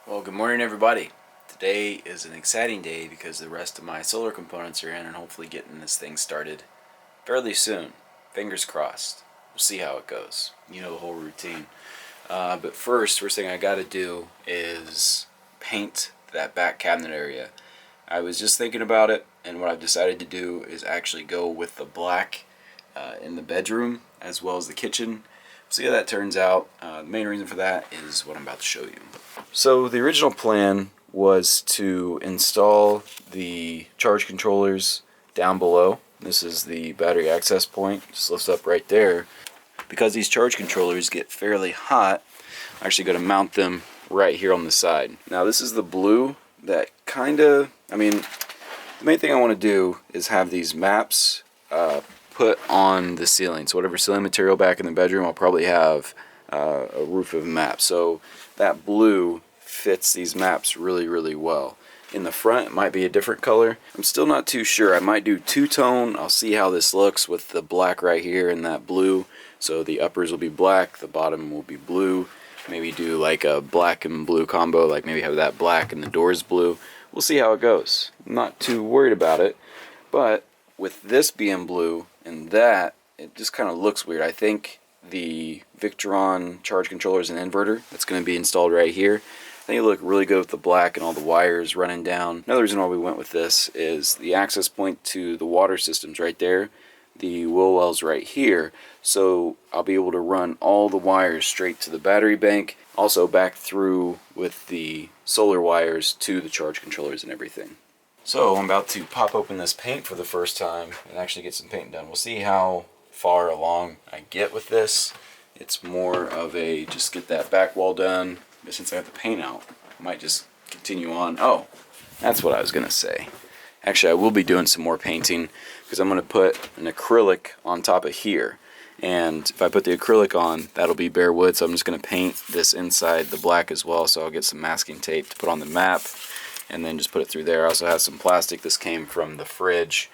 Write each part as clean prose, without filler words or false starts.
Well, good morning everybody. Today is an exciting day because the rest of my solar components are in and hopefully getting this thing started fairly soon. Fingers crossed. We'll see how it goes. You know the whole routine. But first thing I gotta do is paint that back cabinet area. I was just thinking about it, and what I've decided to do is actually go with the black in the bedroom as well as the kitchen. See how that turns out. The main reason for that is what I'm about to show you. So the original plan was to install the charge controllers down below. This is the battery access point, just lifts up right there. Because these charge controllers get fairly hot, I'm actually going to mount them right here on the side. Now this is the blue that the main thing I want to do is have these maps put on the ceiling. So whatever ceiling material back in the bedroom, I'll probably have a roof of maps. So that blue fits these maps really well. In the front it might be a different color. I'm still not too sure. I might do two-tone. I'll see how this looks with the black right here and that blue. So the uppers will be black, the bottom will be blue. Maybe do like a black and blue combo, like maybe have that black and the doors blue. We'll see how it goes. I'm not too worried about it, but with this being blue and that, it just kind of looks weird. I think the Victron charge controller is an inverter that's going to be installed right here. I think it'll look really good with the black and all the wires running down. Another reason why we went with this is the access point to the water system's right there. The wheel well's right here, so I'll be able to run all the wires straight to the battery bank, also back through with the solar wires to the charge controllers and everything. So I'm about to pop open this paint for the first time and actually get some paint done. We'll see how far along I get with this. It's more of a just get that back wall done, but since I have the paint out, I might just continue on. Oh, that's what I was gonna say. Actually, I will be doing some more painting because I'm going to put an acrylic on top of here. And if I put the acrylic on, that'll be bare wood. So I'm just going to paint this inside the black as well. So I'll get some masking tape to put on the map and then just put it through there. I also have some plastic. This came from the fridge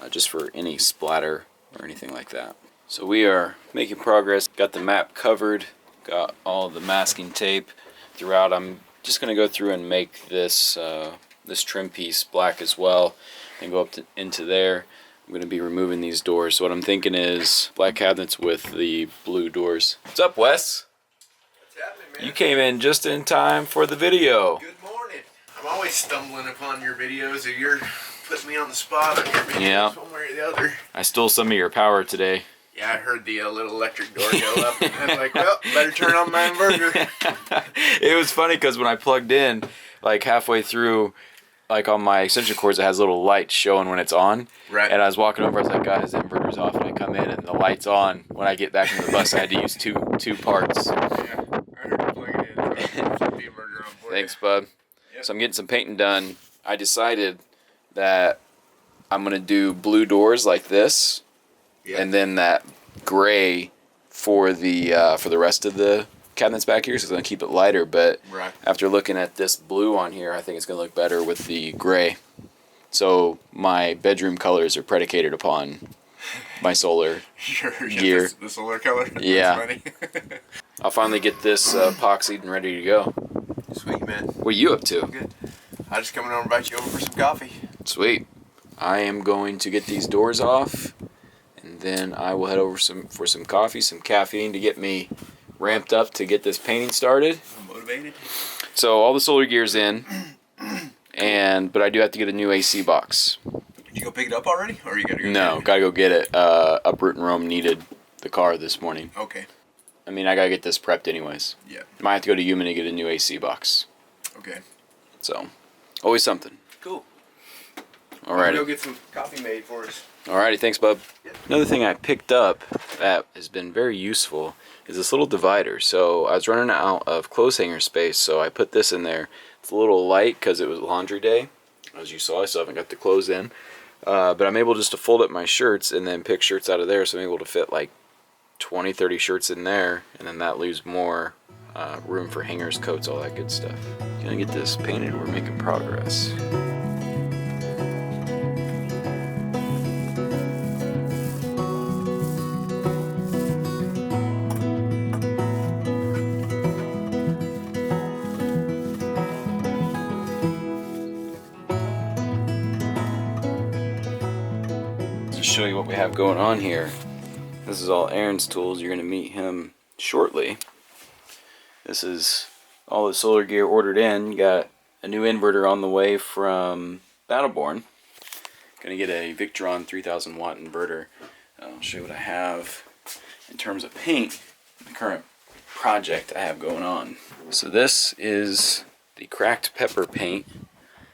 just for any splatter or anything like that. So we are making progress. Got the map covered. Got all the masking tape throughout. I'm just going to go through and make this this trim piece black as well and go up into there. I'm going to be removing these doors. So what I'm thinking is black cabinets with the blue doors. What's up, Wes? What's happening, man? You came in just in time for the video. Good morning. I'm always stumbling upon your videos, or you're putting me on the spot on your videos, Yeah. one way or the other. I stole some of your power today. Yeah, I heard the little electric door go up, and I was like, well, better turn on my inverter. It was funny because when I plugged in, like halfway through, like on my extension cords, it has little lights showing when it's on. Right. And I was walking over, I was like, God, his inverter's off. And I come in and the light's on. When I get back from the bus, I had to use two parts. Yeah, I heard you plug it in, so I put the inverter on for Thanks, you. bud. Yep. So I'm getting some painting done. I decided that I'm going to do blue doors like this. Yeah. And then that gray for the rest of the cabinets back here, so it's going to keep it lighter, but Right. after looking at this blue on here, I think it's going to look better with the gray. So my bedroom colors are predicated upon my solar gear. The solar color? Yeah. That's funny. I'll finally get this epoxied and ready to go. Sweet, man. What are you up to? Good. I just coming over and invite you over for some coffee. Sweet. I am going to get these doors off, and then I will head over for some coffee, some caffeine to get me ramped up to get this painting started. I'm motivated. So all the solar gear's in, but I do have to get a new AC box. Did you go pick it up already, or you gotta go? No, get it? gotta go get it. Uproot and Rome needed the car this morning. Okay. I mean, I gotta get this prepped anyways. Yeah. Might have to go to Human to get a new AC box. Okay. So, always something. Cool. Alrighty. Go get some coffee made for us. Alrighty, thanks, bub. Yep. Another thing I picked up that has been very useful is this little divider. So I was running out of clothes hanger space, so I put this in there. It's a little light because it was laundry day. As you saw, I still haven't got the clothes in. But I'm able just to fold up my shirts and then pick shirts out of there, so I'm able to fit like 20, 30 shirts in there, and then that leaves more room for hangers, coats, all that good stuff. Gonna get this painted. We're making progress. show you what we have going on here. This is all Aaron's tools. You're going to meet him shortly. This is all the solar gear ordered in. Got a new inverter on the way from Battleborn. Going to get a Victron 3000 watt inverter. I'll show you what I have in terms of paint, the current project I have going on. So this is the cracked pepper paint,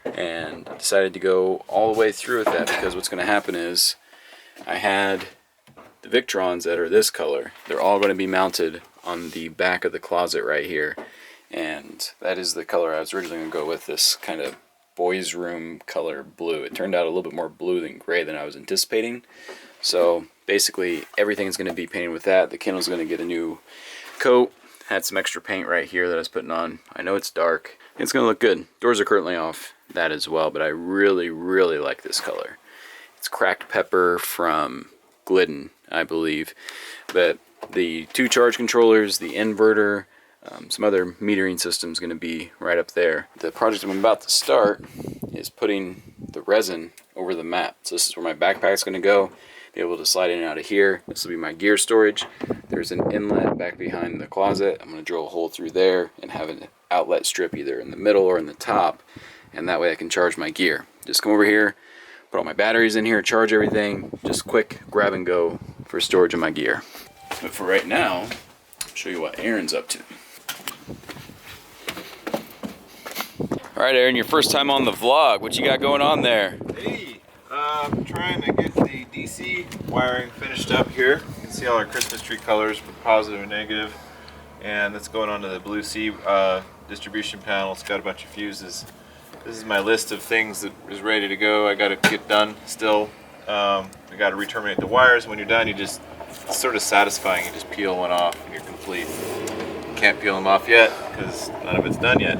and I decided to go all the way through with that because what's going to happen is I had the Victrons that are this color. They're all going to be mounted on the back of the closet right here, and that is the color I was originally going to go with, this kind of boys room color blue. It turned out a little bit more blue than gray than I was anticipating. So basically everything's going to be painted with that. The kennel's going to get a new coat. Had some extra paint right here that I was putting on. I know it's dark. It's going to look good. Doors are currently off, that as well, but I really, really like this color. It's cracked pepper from Glidden, I believe. But the 2 charge controllers, the inverter, some other metering system's going to be right up there. The project I'm about to start is putting the resin over the mat. So this is where my backpack's going to go. Be able to slide in and out of here. This will be my gear storage. There's an inlet back behind the closet. I'm going to drill a hole through there and have an outlet strip either in the middle or in the top, and that way I can charge my gear. Just come over here, put all my batteries in here, charge everything. Just quick grab and go for storage of my gear. But for right now, I'll show you what Aaron's up to. Alright Aaron, your first time on the vlog. What you got going on there? Hey, I'm trying to get the DC wiring finished up here. You can see all our Christmas tree colors with positive and negative. And that's going on to the Blue Sea distribution panel. It's got a bunch of fuses. This is my list of things that is ready to go. I got to get done still. I got to re-terminate the wires. When you're done, it's sort of satisfying. You just peel one off and you're complete. You can't peel them off yet because none of it's done yet.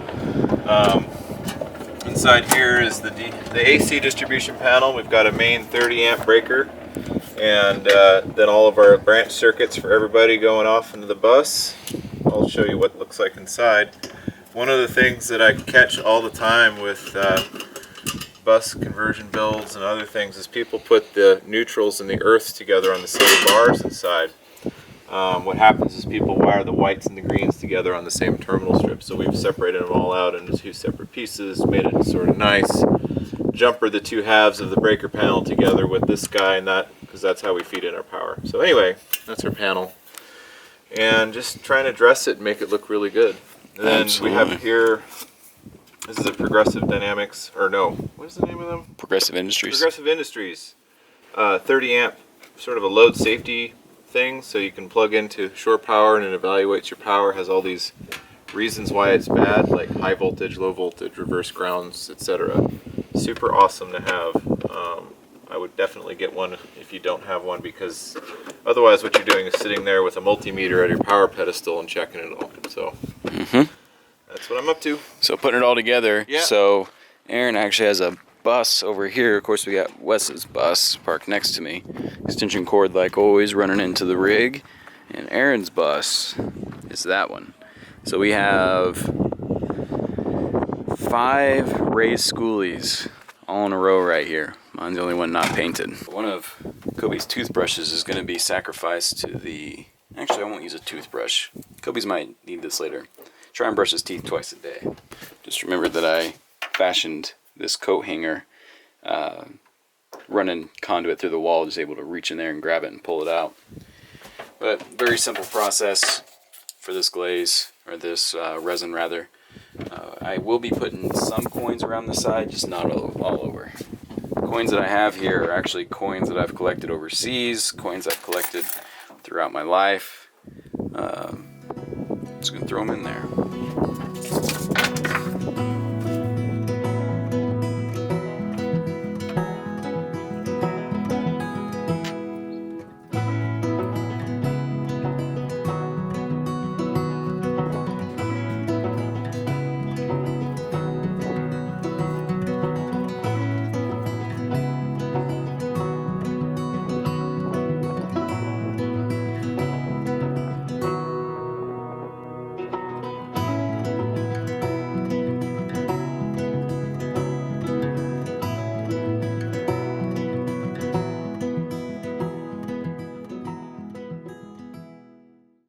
Inside here is the AC distribution panel. We've got a main 30 amp breaker, and then all of our branch circuits for everybody going off into the bus. I'll show you what it looks like inside. One of the things that I catch all the time with bus conversion builds and other things is people put the neutrals and the earths together on the same bars inside. What happens is people wire the whites and the greens together on the same terminal strip. So we've separated them all out into 2 separate pieces, made it sort of nice. Jumper the 2 halves of the breaker panel together with this guy and that, because that's how we feed in our power. So anyway, that's our panel. And just trying to dress it and make it look really good. And then we have here, this is a Progressive Dynamics, or no, what is the name of them? Progressive Industries. Progressive Industries. 30 amp, sort of a load safety thing, so you can plug into shore power and it evaluates your power. Has all these reasons why it's bad, like high voltage, low voltage, reverse grounds, etc. Super awesome to have. I would definitely get one if you don't have one, because otherwise what you're doing is sitting there with a multimeter at your power pedestal and checking it all. So that's what I'm up to. So putting it all together. Yeah. So Aaron actually has a bus over here. Of course, we got Wes's bus parked next to me. Extension cord, like always, running into the rig. And Aaron's bus is that one. So we have 5 raised Skoolies all in a row right here. Mine's the only one not painted. One of Kobe's toothbrushes is going to be sacrificed to the... Actually, I won't use a toothbrush. Kobe's might need this later. Try and brush his teeth twice a day. Just remember that I fashioned this coat hanger, running conduit through the wall, just able to reach in there and grab it and pull it out. But very simple process for this glaze, or this resin rather. I will be putting some coins around the side, just not all over. Coins that I have here are actually coins that I've collected overseas, coins I've collected throughout my life. Just gonna throw them in there.